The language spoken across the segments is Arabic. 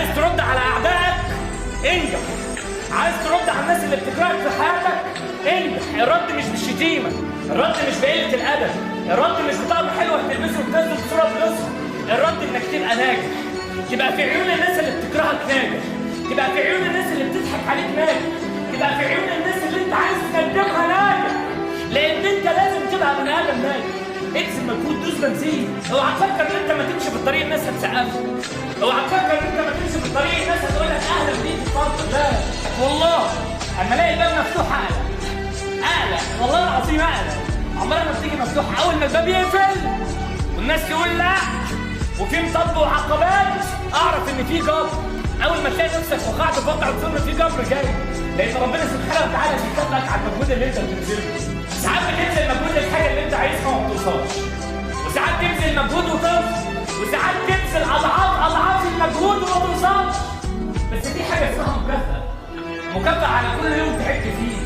عايز ترد على اعدائك انجح. عايز ترد على الناس اللي بتكرهك في حياتك انجح. الرد مش بالشتيمه، الرد مش بقله الادب، الرد مش بطعم حلوه تلبسه وتنزل بصوره بلوسها. الرد انك تبقى ناجح، تبقى في عيون الناس اللي بتكرهك ناجح، تبقى في عيون الناس اللي بتضحك عليك ناجح، تبقى في عيون الناس اللي انت عايز تقدمها ناجح. لان انت لازم تبقى بني ادم ناجح. ابذل مجهود، دوس بنزين. اوعى تفكر ان انت ما تمشي في الطريق الناس هتسقفك. اوعى تفكر ان انت ما تمشي في الطريق الناس هتقول لك اهلا بيك اتفضل. لا والله اما الاقي الباب مفتوح اقلق والله العظيم اقلق. عمرها ما بتيجي مفتوحه، اول ما الباب يقفل والناس تقول لا وفي مطب وعقبات اعرف ان في جبر. اول ما تلاقي نفسك وقعت في وقع ظلم في جبر جاي، لان ربنا سبحانه وتعالى بيكافئك على المجهود اللي انت بتبذله. ساعات بتبذل مجهود للحاجه اللي انت عايزها وما بتوصلش، وساعات تبذل مجهود وتوصل، وساعات تبذل اضعاف المجهود وما توصلش. بس في حاجه اسمها مكافاه. مكافاه على كل يوم تعبت فيه،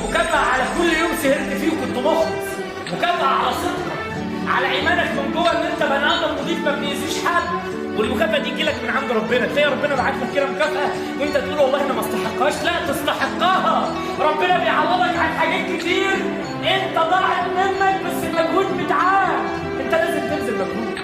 مكافاه على كل يوم سهرت فيه وكنت مخلص، مكافاه على صدقك، على ايمانك من جوه ان انت بني ادم نضيف ما بيأذيش حد. والمكافاه دي تجيلك من عند ربنا. تلاقي ربنا بعت لك كده مكافاه وانت تقول والله انا ما استحقهاش. لا تستحقها. ربنا بيعوضك عن حاجات كتير انت ضاعت منك، بس المجهود بتاعك انت لازم تبذل مجهود.